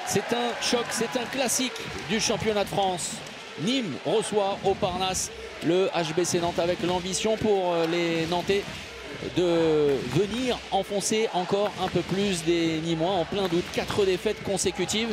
C'est un choc, c'est un classique du championnat de France. Nîmes reçoit au Parnasse le HBC Nantes avec l'ambition pour les Nantais de venir enfoncer encore un peu plus des Nîmois en plein doute. 4 défaites consécutives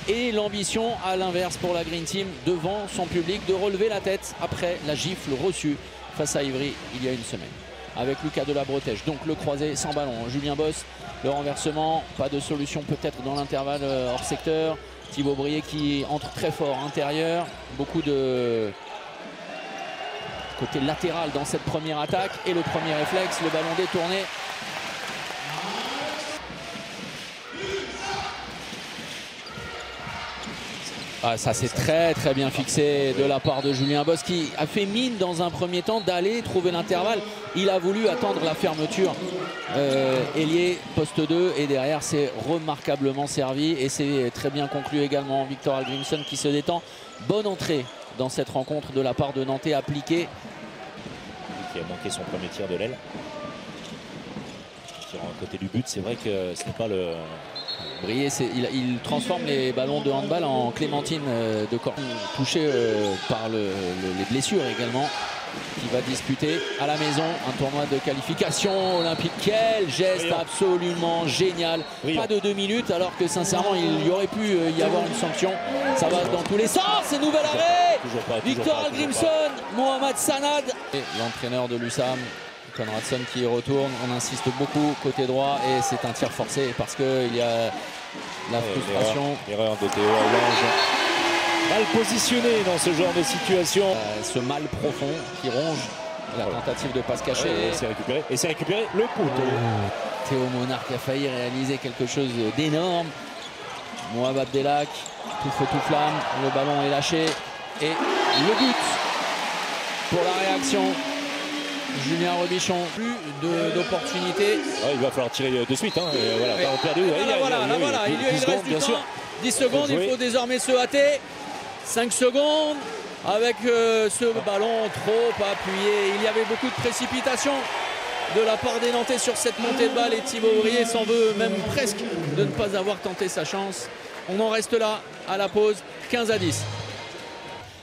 et l'ambition à l'inverse pour la Green Team devant son public de relever la tête après la gifle reçue face à Ivry il y a une semaine. Avec Lucas de la Bretèche, donc le croisé sans ballon. Julien Boss, le renversement, pas de solution peut-être dans l'intervalle hors secteur. Thibaut Brié qui entre très fort intérieur. Beaucoup de côté latéral dans cette première attaque. Et le premier réflexe, le ballon détourné. Ah, ça c'est très bien fixé de la part de Julien Boss qui a fait mine dans un premier temps d'aller trouver l'intervalle. Il a voulu attendre la fermeture ailier poste 2 et derrière c'est remarquablement servi et c'est très bien conclu également. Victor Hallgrímsson qui se détend. Bonne entrée dans cette rencontre de la part de Nantais appliqué. Qui a manqué son premier tir de l'aile. Tir à côté du but, c'est vrai que ce n'est pas le... Brié, il transforme les ballons de handball en clémentine de corps. Touché par les blessures également. Qui va disputer à la maison un tournoi de qualification olympique. Quel geste absolument génial. Pas de 2 minutes alors que sincèrement il y aurait pu y avoir une sanction. Ça va dans tous les sens. C'est nouvel arrêt. Victor Hallgrímsson, Mohamed Sanad. L'entraîneur de l'USAM, Conradson qui retourne. On insiste beaucoup côté droit et c'est un tir forcé parce qu'il y a la frustration. L'erreur de Théo Haulange. Mal positionné dans ce genre de situation. Ce mal profond qui ronge la tentative de passe cachée. Et c'est récupéré le poteau. Théo Monarque a failli réaliser quelque chose d'énorme. Mohamed Abdelak, tout feu tout flamme. Le ballon est lâché. Et le but pour la réaction. Julien Robichon, plus d'opportunités. Il va falloir tirer de suite. Voilà, perdu. Il reste du temps. 10 secondes, il faut désormais se hâter. 5 secondes avec ce ballon trop appuyé. Il y avait beaucoup de précipitation de la part des Nantais sur cette montée de balle et Thibaut Brié s'en veut même presque de ne pas avoir tenté sa chance. On en reste là à la pause, 15-10.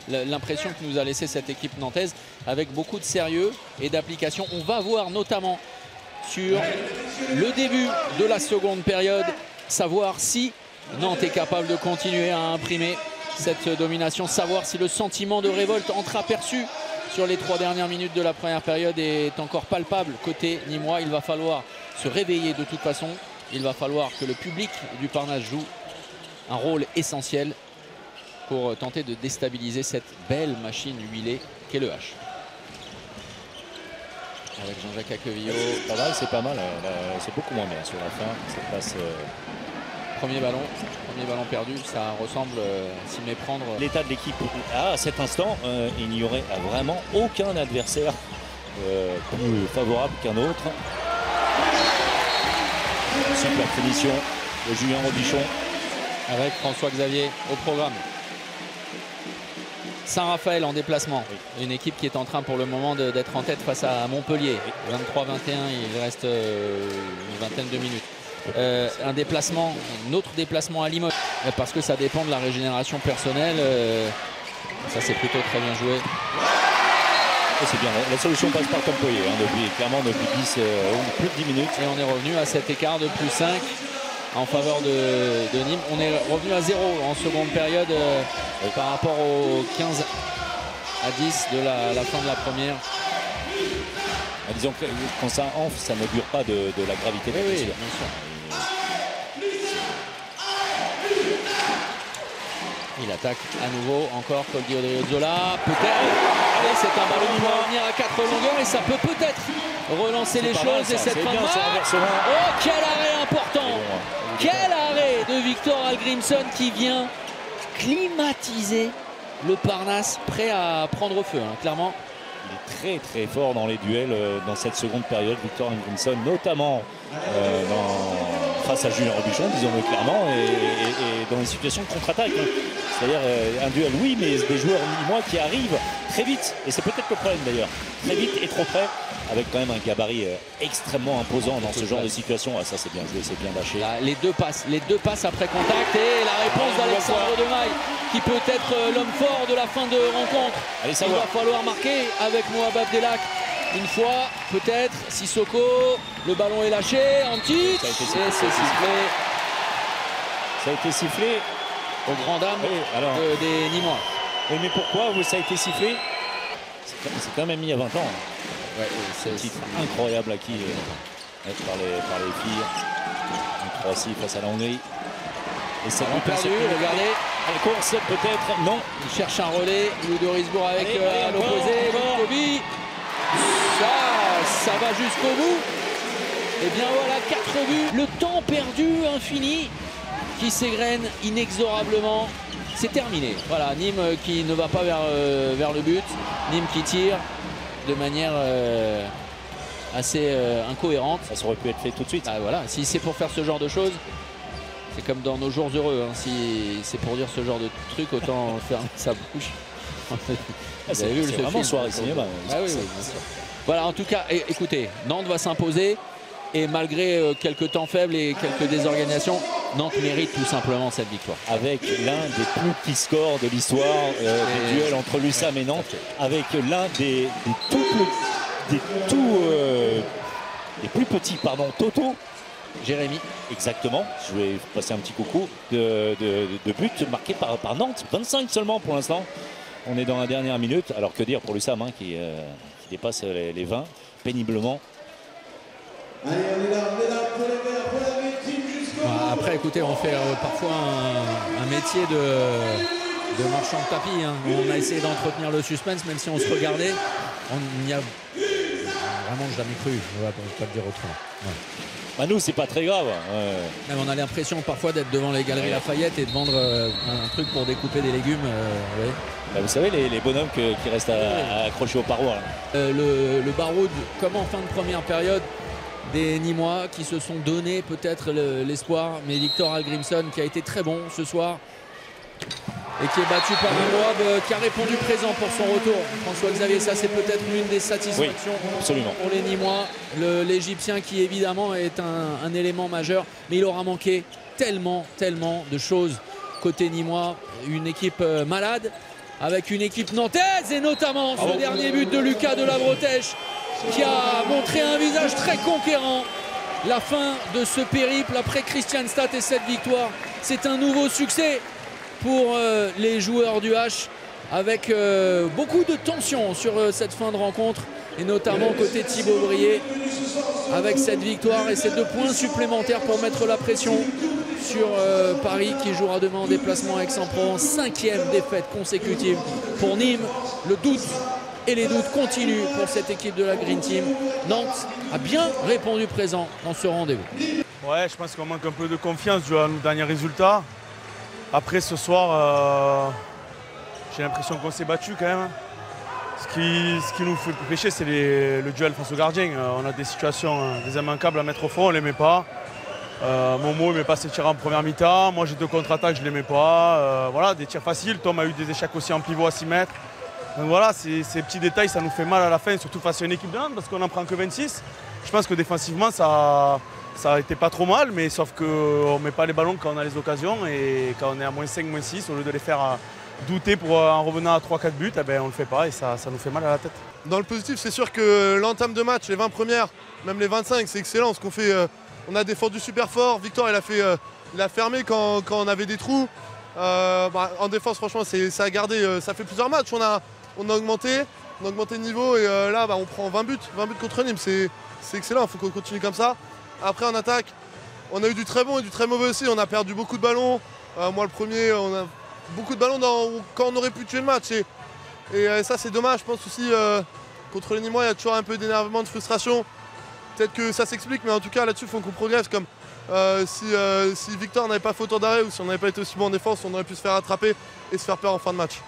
L'impression que nous a laissé cette équipe nantaise avec beaucoup de sérieux et d'application. On va voir notamment sur le début de la seconde période savoir si Nantes est capable de continuer à imprimer cette domination, savoir si le sentiment de révolte entreaperçu sur les 3 dernières minutes de la première période est encore palpable côté nîmois. Il va falloir se réveiller de toute façon. Il va falloir que le public du Parnasse joue un rôle essentiel pour tenter de déstabiliser cette belle machine huilée qu'est le H. Avec Jean-Jacques Aquevillot. C'est pas mal, c'est beaucoup moins bien sur la fin. Cette passe, Premier ballon perdu, ça ressemble s'y méprendre. L'état de l'équipe, à cet instant, il n'y aurait vraiment aucun adversaire plus favorable qu'un autre. Super finition de Julien Robichon. Avec François Xavier au programme. Saint-Raphaël en déplacement. Une équipe qui est en train pour le moment d'être en tête face à Montpellier. 23-21, il reste une vingtaine de minutes. Un autre déplacement à Limoges parce que ça dépend de la régénération personnelle. Ça c'est plutôt très bien joué. C'est bien, la solution passe par Tempoyer depuis 10 ou plus de 10 minutes. Et on est revenu à cet écart de plus 5 en faveur de Nîmes. On est revenu à 0 en seconde période par rapport aux 15 à 10 de la fin de la première. Disons que quand ça enfle, ça n'augure pas de la gravité de la blessure. Bien sûr. Il attaque à nouveau, encore Coldi Odriozola, peut-être. Allez, c'est un ballon qui va revenir à 4 longueurs et ça peut peut-être relancer les choses. Et cette fin de match. Oh, quel arrêt important! Quel arrêt de Victor Hallgrímsson qui vient climatiser le Parnasse, prêt à prendre feu, clairement. Il est très fort dans les duels dans cette seconde période, Victor Hallgrímsson, notamment face à Julien Robichon, disons-le clairement, et dans une situation de contre-attaque. Hein. C'est-à-dire un duel, oui, mais des joueurs nîmois qui arrivent très vite. Et c'est peut-être le problème d'ailleurs. Très vite et trop près, avec quand même un gabarit extrêmement imposant dans ce genre de situation. Ah, ça c'est bien joué, c'est bien lâché. Là, les deux passes après contact et la réponse d'Alexandre Demaille, qui peut être l'homme fort de la fin de rencontre. Allez, il va falloir marquer avec Mohamed Abdelhak. Une fois, peut-être, Sissoko, le ballon est lâché, en titre, et c'est sifflé. Ça a été sifflé aux grandes dames des Nîmois. Oui, mais pourquoi ça a été sifflé? C'est quand même mis à 20 ans. Ouais, c'est un titre incroyable acquis par les filles. Un 3-6 face à la Hongrie. Et c'est perdu, regardez. La course peut-être, non. Il cherche un relais, Ludorisbourg avec à l'opposé, Kobi. Ça va jusqu'au bout. Et bien voilà, 4 buts. Le temps perdu infini qui s'égrène inexorablement. C'est terminé. Voilà, Nîmes qui ne va pas vers le but. Nîmes qui tire de manière assez incohérente. Ça aurait pu être fait tout de suite. Ah, voilà, si c'est pour faire ce genre de choses, c'est comme dans Nos jours heureux. Hein. Si c'est pour dire ce genre de truc, autant fermer sa bouche. C'est vraiment soirée cinéma. Ah, oui, bien sûr. Voilà, en tout cas, écoutez, Nantes va s'imposer. Et malgré quelques temps faibles et quelques désorganisations, Nantes mérite tout simplement cette victoire. Avec l'un des plus petits scores de l'histoire des duels entre l'USAM et Nantes. Avec l'un des plus petits, Toto. Jérémy. Exactement, je vais passer un petit coucou de buts marqués par Nantes. 25 seulement pour l'instant. On est dans la dernière minute. Alors que dire pour l'USAM qui dépasse les 20 péniblement. Allez, on est là pour les verts, pour la victime jusqu'au bout. Après, écoutez, on fait parfois un métier de marchand de tapis. Hein. On a essayé d'entretenir le suspense, même si on se regardait. On n'y a vraiment jamais cru. On ne va pas le dire autrement. Ouais. Bah nous, c'est pas très grave. Même on a l'impression parfois d'être devant les Galeries Lafayette et de vendre un truc pour découper des légumes. Ouais. Bah vous savez, les bonhommes qui restent accrochés aux parois. Le baroud, comme en fin de première période, des Nîmois qui se sont donné peut-être l'espoir, mais Victor Hallgrímsson qui a été très bon ce soir et qui est battu par Mouab qui a répondu présent pour son retour. François-Xavier, ça c'est peut-être l'une des satisfactions pour les Nîmois. L'Égyptien qui évidemment est un élément majeur, mais il aura manqué tellement de choses côté Nîmois. Une équipe malade avec une équipe nantaise et notamment ce dernier but de Lucas de la Bretèche qui a montré un visage très conquérant. La fin de ce périple après Kristianstad et cette victoire, c'est un nouveau succès pour les joueurs du H avec beaucoup de tension sur cette fin de rencontre et notamment côté Thibaut Brié avec cette victoire et ces 2 points supplémentaires pour mettre la pression sur Paris qui jouera demain en déplacement à Aix-en-Provence. 5e défaite consécutive pour Nîmes. Le doute et les doutes continuent pour cette équipe de la Green Team. Nantes a bien répondu présent dans ce rendez-vous. Ouais, je pense qu'on manque un peu de confiance dû à nos derniers résultats. Après ce soir, j'ai l'impression qu'on s'est battu quand même. Ce qui nous fait pêcher, c'est le duel face au gardien. On a des situations, des immanquables à mettre au fond, on ne les met pas. Momo ne met pas ses tirs en première mi-temps. Moi j'ai 2 contre-attaques, je ne les mets pas. Voilà, des tirs faciles. Tom a eu des échecs aussi en pivot à 6 mètres. Donc voilà, ces petits détails, ça nous fait mal à la fin, surtout face à une équipe de Nantes, parce qu'on n'en prend que 26. Je pense que défensivement, ça a été pas trop mal, mais sauf qu'on ne met pas les ballons quand on a les occasions. Et quand on est à -5, -6, au lieu de les faire douter en revenant à 3-4 buts, eh ben, on ne le fait pas et ça nous fait mal à la tête. Dans le positif, c'est sûr que l'entame de match, les 20 premières, même les 25, c'est excellent. Ce qu'on fait, on a défendu super fort. Victor, il a fermé quand on avait des trous. En défense, franchement, ça a gardé. Ça fait plusieurs matchs. On a augmenté de niveau et là, on prend 20 buts contre Nîmes. C'est excellent. Il faut qu'on continue comme ça. Après, en attaque, on a eu du très bon et du très mauvais aussi. On a perdu beaucoup de ballons. Moi, le premier, on a beaucoup de ballons quand on aurait pu tuer le match. Et ça, c'est dommage. Je pense aussi, contre les Nîmois, il y a toujours un peu d'énervement, de frustration. Peut-être que ça s'explique, mais en tout cas, là-dessus, il faut qu'on progresse. Comme si Victor n'avait pas fait autant d'arrêt ou si on n'avait pas été aussi bon en défense, on aurait pu se faire attraper et se faire peur en fin de match.